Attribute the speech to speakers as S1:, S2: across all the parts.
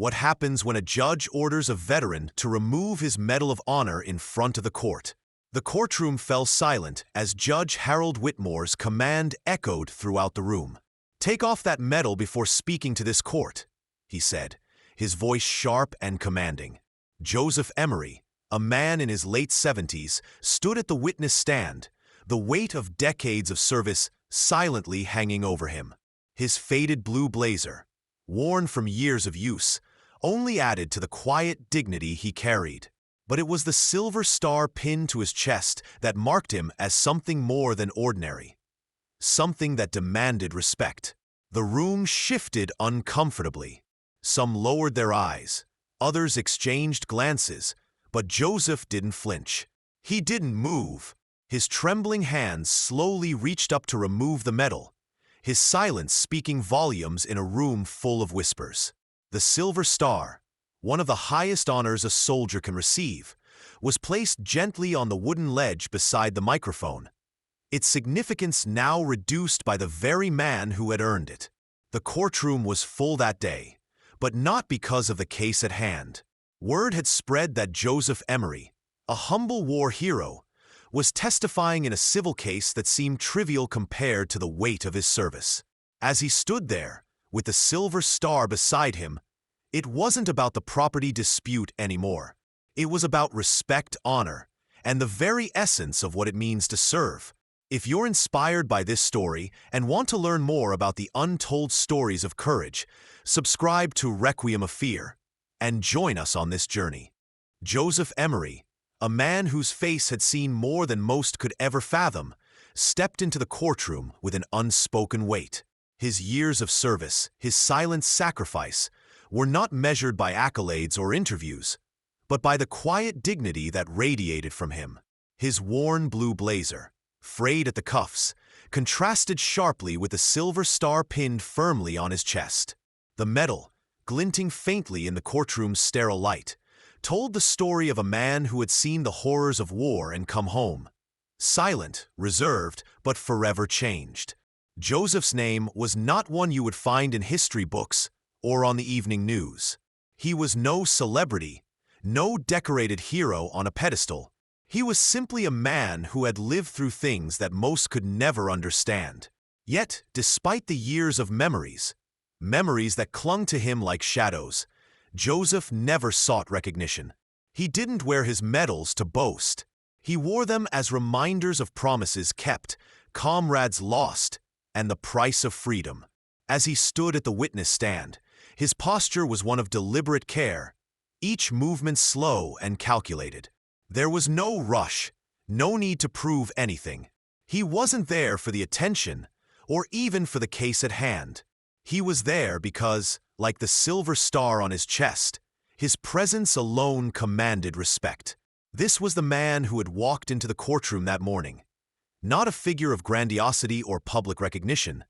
S1: What happens when a judge orders a veteran to remove his Medal of Honor in front of the court? The courtroom fell silent as Judge Harold Whitmore's command echoed throughout the room. "Take off that medal before speaking to this court," he said, his voice sharp and commanding. Joseph Emery, a man in his late 70s, stood at the witness stand, the weight of decades of service silently hanging over him. His faded blue blazer, worn from years of use, only added to the quiet dignity he carried. But it was the silver star pinned to his chest that marked him as something more than ordinary, something that demanded respect. The room shifted uncomfortably. Some lowered their eyes, others exchanged glances, but Joseph didn't flinch. He didn't move. His trembling hands slowly reached up to remove the medal, his silence speaking volumes in a room full of whispers. The Silver Star, one of the highest honors a soldier can receive, was placed gently on the wooden ledge beside the microphone, its significance now reduced by the very man who had earned it. The courtroom was full that day, but not because of the case at hand. Word had spread that Joseph Emery, a humble war hero, was testifying in a civil case that seemed trivial compared to the weight of his service. As he stood there, with the Silver Star beside him, it wasn't about the property dispute anymore. It was about respect, honor, and the very essence of what it means to serve. If you're inspired by this story and want to learn more about the untold stories of courage, subscribe to Requiem of Fear and join us on this journey. Joseph Emery, a man whose face had seen more than most could ever fathom, stepped into the courtroom with an unspoken weight. His years of service, his silent sacrifice, were not measured by accolades or interviews, but by the quiet dignity that radiated from him. His worn blue blazer, frayed at the cuffs, contrasted sharply with the silver star pinned firmly on his chest. The medal, glinting faintly in the courtroom's sterile light, told the story of a man who had seen the horrors of war and come home. Silent, reserved, but forever changed. Joseph's name was not one you would find in history books or on the evening news. He was no celebrity, no decorated hero on a pedestal. He was simply a man who had lived through things that most could never understand. Yet, despite the years of memories that clung to him like shadows, Joseph never sought recognition. He didn't wear his medals to boast. He wore them as reminders of promises kept, comrades lost, and the price of freedom. As he stood at the witness stand, his posture was one of deliberate care, each movement slow and calculated. There was no rush, no need to prove anything. He wasn't there for the attention, or even for the case at hand. He was there because, like the silver star on his chest, his presence alone commanded respect. This was the man who had walked into the courtroom that morning. Not a figure of grandiosity or public recognition,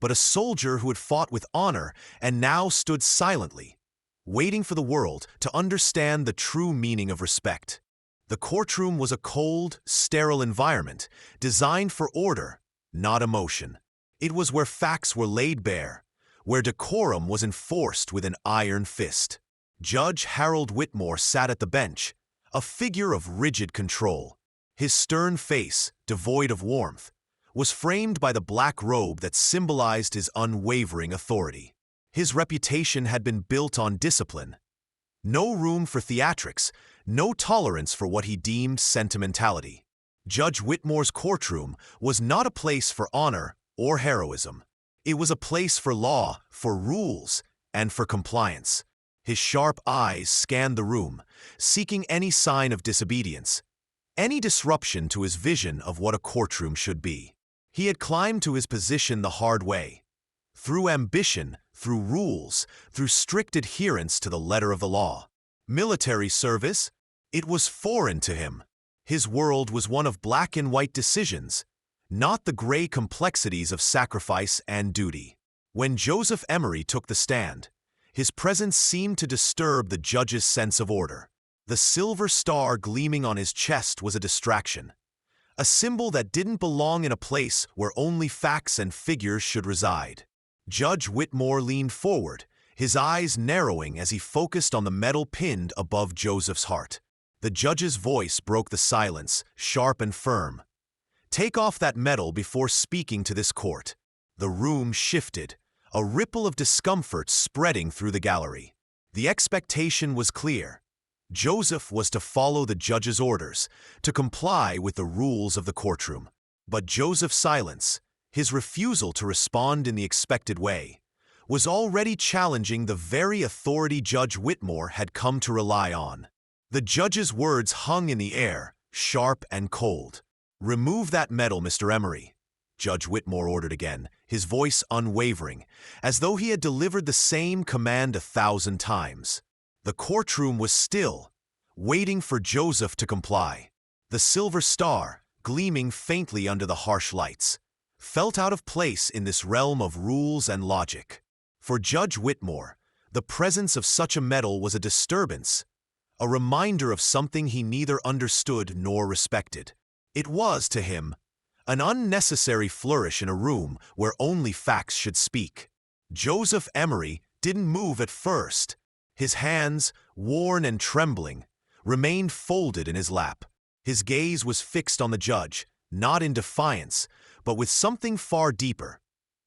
S1: but a soldier who had fought with honor and now stood silently, waiting for the world to understand the true meaning of respect. The courtroom was a cold, sterile environment designed for order, not emotion. It was where facts were laid bare, where decorum was enforced with an iron fist. Judge Harold Whitmore sat at the bench, a figure of rigid control. His stern face, devoid of warmth, was framed by the black robe that symbolized his unwavering authority. His reputation had been built on discipline. No room for theatrics, no tolerance for what he deemed sentimentality. Judge Whitmore's courtroom was not a place for honor or heroism. It was a place for law, for rules, and for compliance. His sharp eyes scanned the room, seeking any sign of disobedience, any disruption to his vision of what a courtroom should be. He had climbed to his position the hard way, through ambition, through rules, through strict adherence to the letter of the law. Military service? It was foreign to him. His world was one of black and white decisions, not the gray complexities of sacrifice and duty. When Joseph Emery took the stand, his presence seemed to disturb the judge's sense of order. The silver star gleaming on his chest was a distraction, a symbol that didn't belong in a place where only facts and figures should reside. Judge Whitmore leaned forward, his eyes narrowing as he focused on the medal pinned above Joseph's heart. The judge's voice broke the silence, sharp and firm. "Take off that medal before speaking to this court." The room shifted, a ripple of discomfort spreading through the gallery. The expectation was clear. Joseph was to follow the judge's orders, to comply with the rules of the courtroom. But Joseph's silence, his refusal to respond in the expected way, was already challenging the very authority Judge Whitmore had come to rely on. The judge's words hung in the air, sharp and cold. "Remove that medal, Mr. Emery," Judge Whitmore ordered again, his voice unwavering, as though he had delivered the same command 1,000 times. The courtroom was still, waiting for Joseph to comply. The silver star, gleaming faintly under the harsh lights, felt out of place in this realm of rules and logic. For Judge Whitmore, the presence of such a medal was a disturbance, a reminder of something he neither understood nor respected. It was, to him, an unnecessary flourish in a room where only facts should speak. Joseph Emery didn't move at first. His hands, worn and trembling, remained folded in his lap. His gaze was fixed on the judge, not in defiance, but with something far deeper,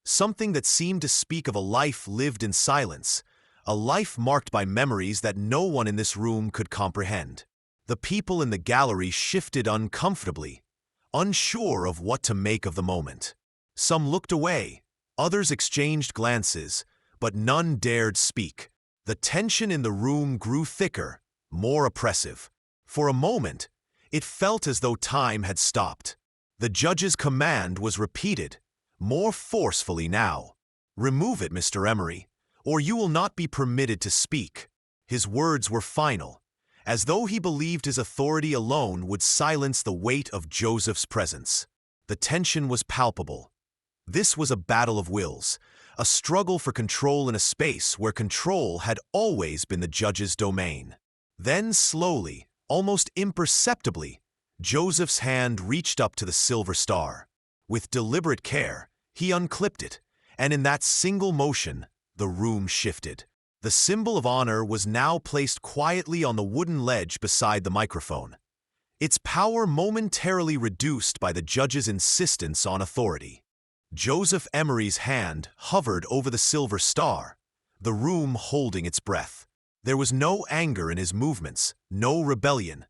S1: something that seemed to speak of a life lived in silence, a life marked by memories that no one in this room could comprehend. The people in the gallery shifted uncomfortably, unsure of what to make of the moment. Some looked away, others exchanged glances, but none dared speak. The tension in the room grew thicker, more oppressive. For a moment, it felt as though time had stopped. The judge's command was repeated, more forcefully now. "Remove it, Mr. Emery, or you will not be permitted to speak." His words were final, as though he believed his authority alone would silence the weight of Joseph's presence. The tension was palpable. This was a battle of wills, a struggle for control in a space where control had always been the judge's domain. Then slowly, almost imperceptibly, Joseph's hand reached up to the silver star. With deliberate care, he unclipped it, and in that single motion, the room shifted. The symbol of honor was now placed quietly on the wooden ledge beside the microphone, its power momentarily reduced by the judge's insistence on authority. Joseph Emery's hand hovered over the silver star, the room holding its breath. There was no anger in his movements, no rebellion,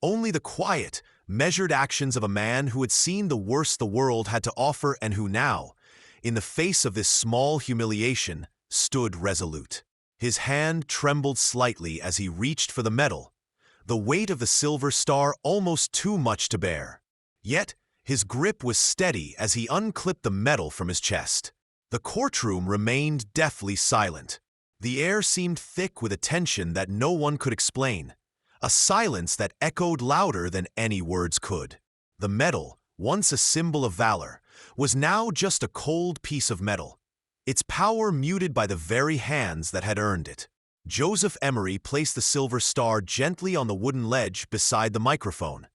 S1: only the quiet, measured actions of a man who had seen the worst the world had to offer and who now, in the face of this small humiliation, stood resolute. His hand trembled slightly as he reached for the medal, the weight of the silver star almost too much to bear. Yet, his grip was steady as he unclipped the medal from his chest. The courtroom remained deathly silent. The air seemed thick with a tension that no one could explain, a silence that echoed louder than any words could. The medal, once a symbol of valor, was now just a cold piece of metal, its power muted by the very hands that had earned it. Joseph Emery placed the silver star gently on the wooden ledge beside the microphone,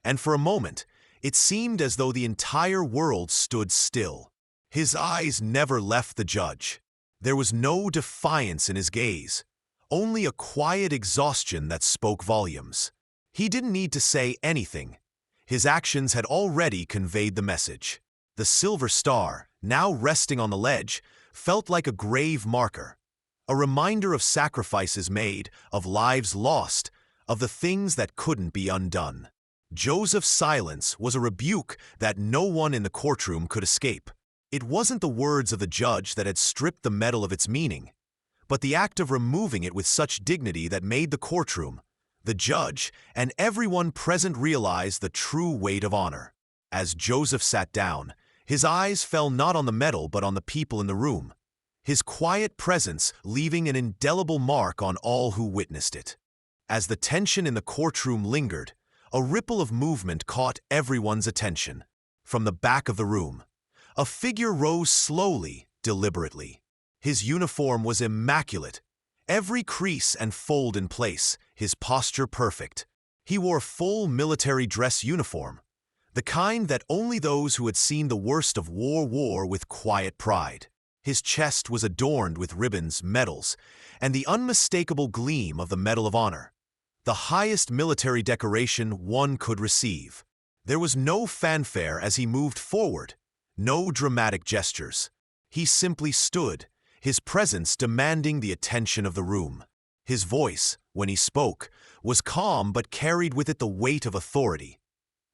S1: and for a moment, it seemed as though the entire world stood still. His eyes never left the judge. There was no defiance in his gaze, only a quiet exhaustion that spoke volumes. He didn't need to say anything. His actions had already conveyed the message. The silver star, now resting on the ledge, felt like a grave marker, a reminder of sacrifices made, of lives lost, of the things that couldn't be undone. Joseph's silence was a rebuke that no one in the courtroom could escape. It wasn't the words of the judge that had stripped the medal of its meaning, but the act of removing it with such dignity that made the courtroom, the judge, and everyone present realize the true weight of honor. As Joseph sat down, his eyes fell not on the medal but on the people in the room, his quiet presence leaving an indelible mark on all who witnessed it. As the tension in the courtroom lingered, a ripple of movement caught everyone's attention. From the back of the room, a figure rose slowly, deliberately. His uniform was immaculate, every crease and fold in place, his posture perfect. He wore full military dress uniform, the kind that only those who had seen the worst of war wore with quiet pride. His chest was adorned with ribbons, medals, and the unmistakable gleam of the Medal of Honor, the highest military decoration one could receive. There was no fanfare as he moved forward, no dramatic gestures. He simply stood, his presence demanding the attention of the room. His voice, when he spoke, was calm but carried with it the weight of authority.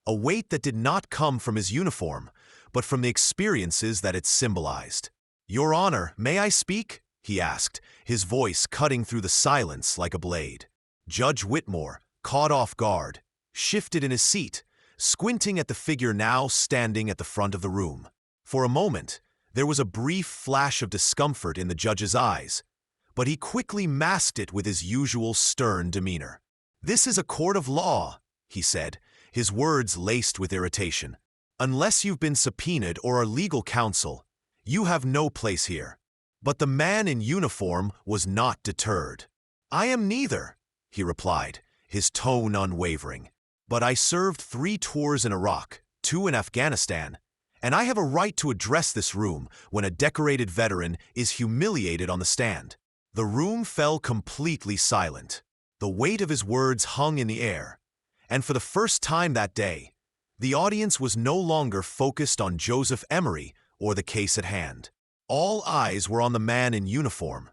S1: A weight that did not come from his uniform, but from the experiences that it symbolized. "Your Honor, may I speak?" he asked, his voice cutting through the silence like a blade. Judge Whitmore, caught off guard, shifted in his seat, squinting at the figure now standing at the front of the room. For a moment, there was a brief flash of discomfort in the judge's eyes, but he quickly masked it with his usual stern demeanor. "This is a court of law," he said, his words laced with irritation. "Unless you've been subpoenaed or are legal counsel, you have no place here." But the man in uniform was not deterred. "I am neither," he replied, his tone unwavering. "But I served 3 tours in Iraq, 2 in Afghanistan, and I have a right to address this room when a decorated veteran is humiliated on the stand." The room fell completely silent. The weight of his words hung in the air, and for the first time that day, the audience was no longer focused on Joseph Emery or the case at hand. All eyes were on the man in uniform,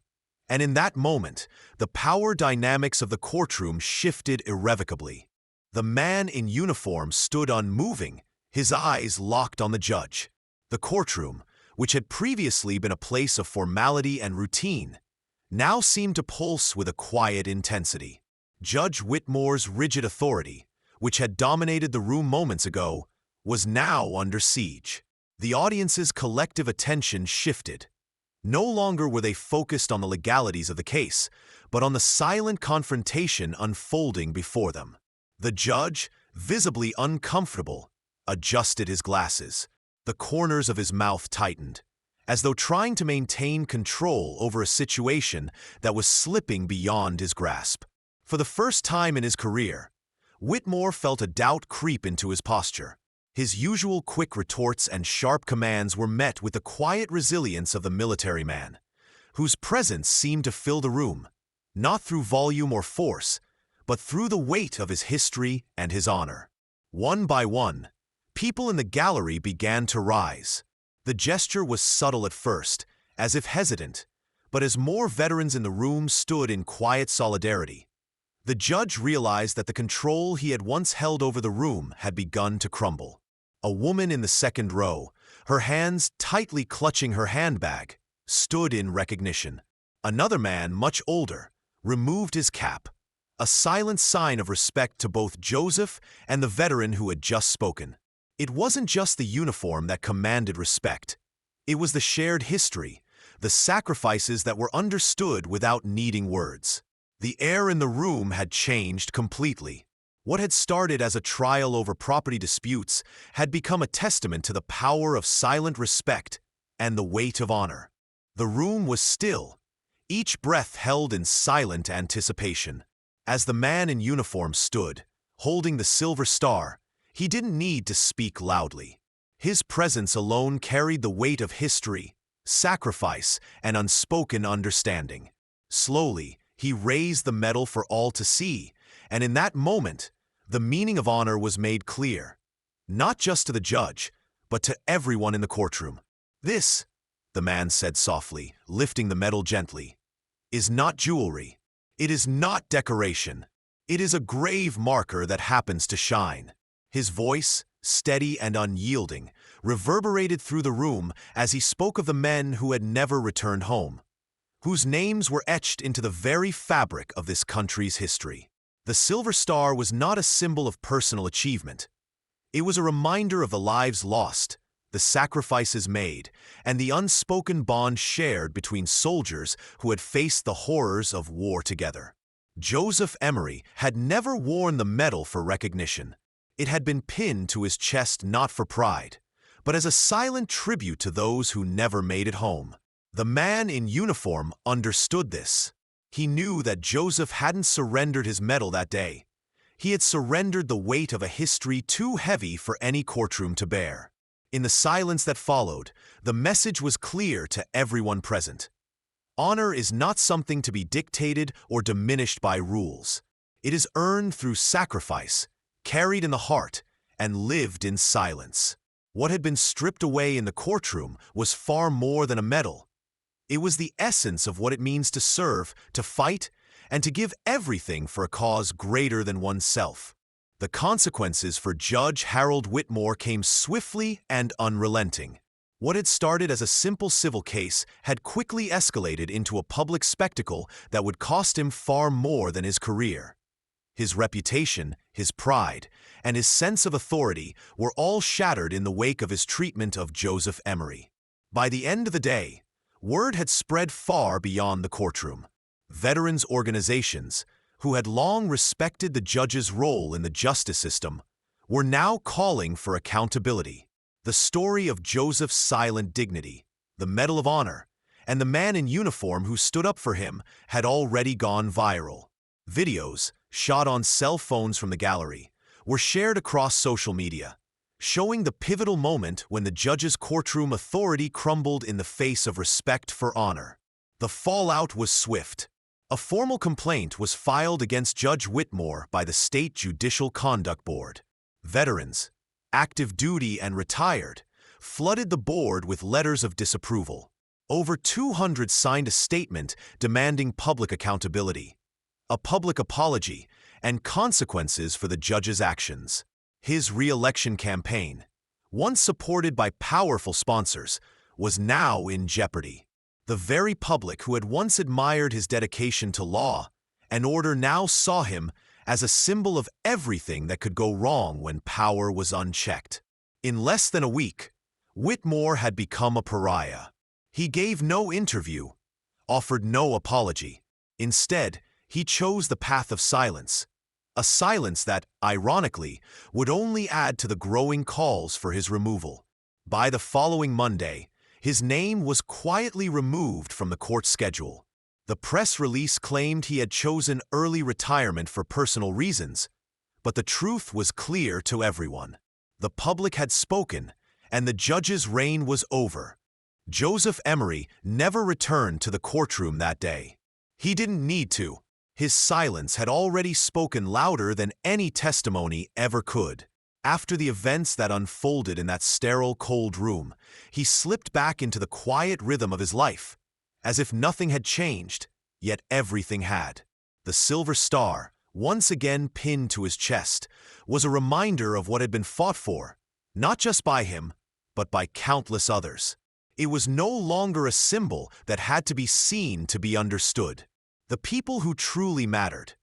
S1: and in that moment, the power dynamics of the courtroom shifted irrevocably. The man in uniform stood unmoving, his eyes locked on the judge. The courtroom, which had previously been a place of formality and routine, now seemed to pulse with a quiet intensity. Judge Whitmore's rigid authority, which had dominated the room moments ago, was now under siege. The audience's collective attention shifted. No longer were they focused on the legalities of the case, but on the silent confrontation unfolding before them. The judge, visibly uncomfortable, adjusted his glasses. The corners of his mouth tightened, as though trying to maintain control over a situation that was slipping beyond his grasp. For the first time in his career, Whitmore felt a doubt creep into his posture. His usual quick retorts and sharp commands were met with the quiet resilience of the military man, whose presence seemed to fill the room, not through volume or force, but through the weight of his history and his honor. One by one, people in the gallery began to rise. The gesture was subtle at first, as if hesitant, but as more veterans in the room stood in quiet solidarity, the judge realized that the control he had once held over the room had begun to crumble. A woman in the second row, her hands tightly clutching her handbag, stood in recognition. Another man, much older, removed his cap, a silent sign of respect to both Joseph and the veteran who had just spoken. It wasn't just the uniform that commanded respect. It was the shared history, the sacrifices that were understood without needing words. The air in the room had changed completely. What had started as a trial over property disputes had become a testament to the power of silent respect and the weight of honor. The room was still, each breath held in silent anticipation. As the man in uniform stood, holding the silver star, he didn't need to speak loudly. His presence alone carried the weight of history, sacrifice, and unspoken understanding. Slowly, he raised the medal for all to see, and in that moment, the meaning of honor was made clear, not just to the judge, but to everyone in the courtroom. "This," the man said softly, lifting the medal gently, "is not jewelry. It is not decoration. It is a grave marker that happens to shine." His voice, steady and unyielding, reverberated through the room as he spoke of the men who had never returned home, whose names were etched into the very fabric of this country's history. The Silver Star was not a symbol of personal achievement. It was a reminder of the lives lost, the sacrifices made, and the unspoken bond shared between soldiers who had faced the horrors of war together. Joseph Emery had never worn the medal for recognition. It had been pinned to his chest not for pride, but as a silent tribute to those who never made it home. The man in uniform understood this. He knew that Joseph hadn't surrendered his medal that day. He had surrendered the weight of a history too heavy for any courtroom to bear. In the silence that followed, the message was clear to everyone present. Honor is not something to be dictated or diminished by rules. It is earned through sacrifice, carried in the heart, and lived in silence. What had been stripped away in the courtroom was far more than a medal. It was the essence of what it means to serve, to fight, and to give everything for a cause greater than oneself. The consequences for Judge Harold Whitmore came swiftly and unrelenting. What had started as a simple civil case had quickly escalated into a public spectacle that would cost him far more than his career. His reputation, his pride, and his sense of authority were all shattered in the wake of his treatment of Joseph Emery. By the end of the day, word had spread far beyond the courtroom. Veterans organizations, who had long respected the judge's role in the justice system, were now calling for accountability. The story of Joseph's silent dignity, the Medal of Honor, and the man in uniform who stood up for him had already gone viral. Videos, shot on cell phones from the gallery, were shared across social media, showing the pivotal moment when the judge's courtroom authority crumbled in the face of respect for honor. The fallout was swift. A formal complaint was filed against Judge Whitmore by the State Judicial Conduct Board. Veterans, active duty and retired, flooded the board with letters of disapproval. Over 200 signed a statement demanding public accountability, a public apology, and consequences for the judge's actions. His re-election campaign, once supported by powerful sponsors, was now in jeopardy. The very public who had once admired his dedication to law and order now saw him as a symbol of everything that could go wrong when power was unchecked. In less than a week, Whitmore had become a pariah. He gave no interview, offered no apology. Instead, he chose the path of silence, a silence that, ironically, would only add to the growing calls for his removal. By the following Monday, his name was quietly removed from the court schedule. The press release claimed he had chosen early retirement for personal reasons, but the truth was clear to everyone. The public had spoken, and the judge's reign was over. Joseph Emery never returned to the courtroom that day. He didn't need to. His silence had already spoken louder than any testimony ever could. After the events that unfolded in that sterile, cold room, he slipped back into the quiet rhythm of his life, as if nothing had changed, yet everything had. The silver star, once again pinned to his chest, was a reminder of what had been fought for, not just by him, but by countless others. It was no longer a symbol that had to be seen to be understood. The people who truly mattered,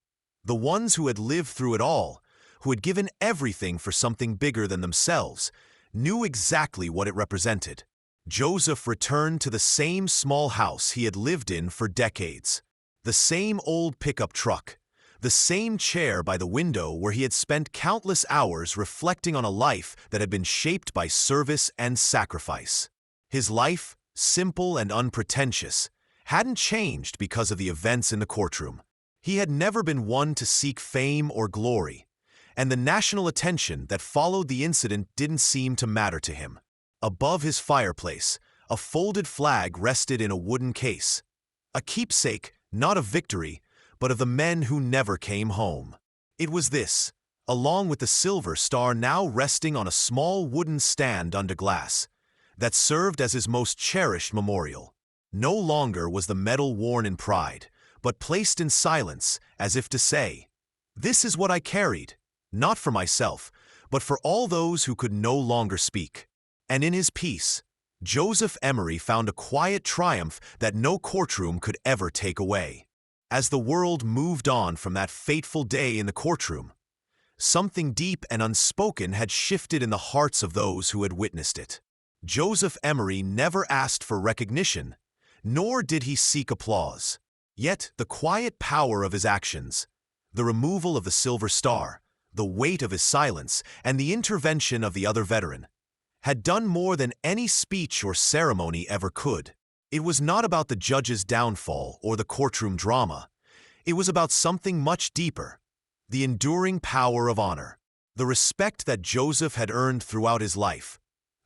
S1: the ones who had lived through it all, who had given everything for something bigger than themselves, knew exactly what it represented. Joseph returned to the same small house he had lived in for decades, the same old pickup truck, the same chair by the window where he had spent countless hours reflecting on a life that had been shaped by service and sacrifice. His life, simple and unpretentious, hadn't changed because of the events in the courtroom. He had never been one to seek fame or glory, and the national attention that followed the incident didn't seem to matter to him. Above his fireplace, a folded flag rested in a wooden case, a keepsake not of victory, but of the men who never came home. It was this, along with the silver star now resting on a small wooden stand under glass, that served as his most cherished memorial. No longer was the medal worn in pride, but placed in silence, as if to say, "This is what I carried, not for myself, but for all those who could no longer speak." And in his peace, Joseph Emery found a quiet triumph that no courtroom could ever take away. As the world moved on from that fateful day in the courtroom, something deep and unspoken had shifted in the hearts of those who had witnessed it. Joseph Emery never asked for recognition, nor did he seek applause. Yet the quiet power of his actions, the removal of the silver star, the weight of his silence, and the intervention of the other veteran, had done more than any speech or ceremony ever could. It was not about the judge's downfall or the courtroom drama. It was about something much deeper, the enduring power of honor, the respect that Joseph had earned throughout his life,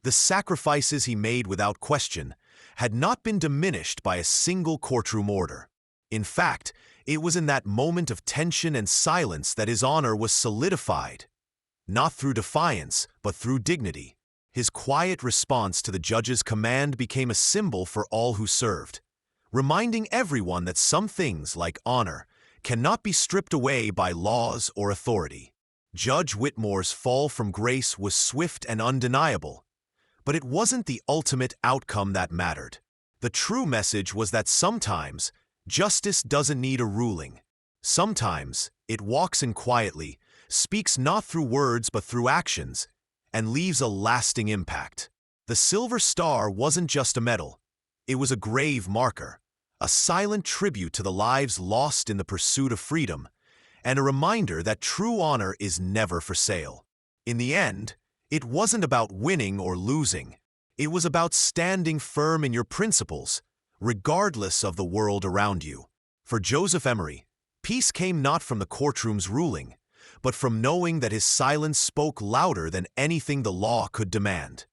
S1: The sacrifices he made without question had not been diminished by a single courtroom order. In fact, it was in that moment of tension and silence that his honor was solidified. Not through defiance, but through dignity. His quiet response to the judge's command became a symbol for all who served, reminding everyone that some things, like honor, cannot be stripped away by laws or authority. Judge Whitmore's fall from grace was swift and undeniable, but it wasn't the ultimate outcome that mattered. The true message was that sometimes justice doesn't need a ruling. Sometimes it walks in quietly, speaks not through words but through actions, and leaves a lasting impact. The Silver Star wasn't just a medal. It was a grave marker, a silent tribute to the lives lost in the pursuit of freedom, and a reminder that true honor is never for sale. In the end, it wasn't about winning or losing. It was about standing firm in your principles, regardless of the world around you. For Joseph Emery, peace came not from the courtroom's ruling, but from knowing that his silence spoke louder than anything the law could demand.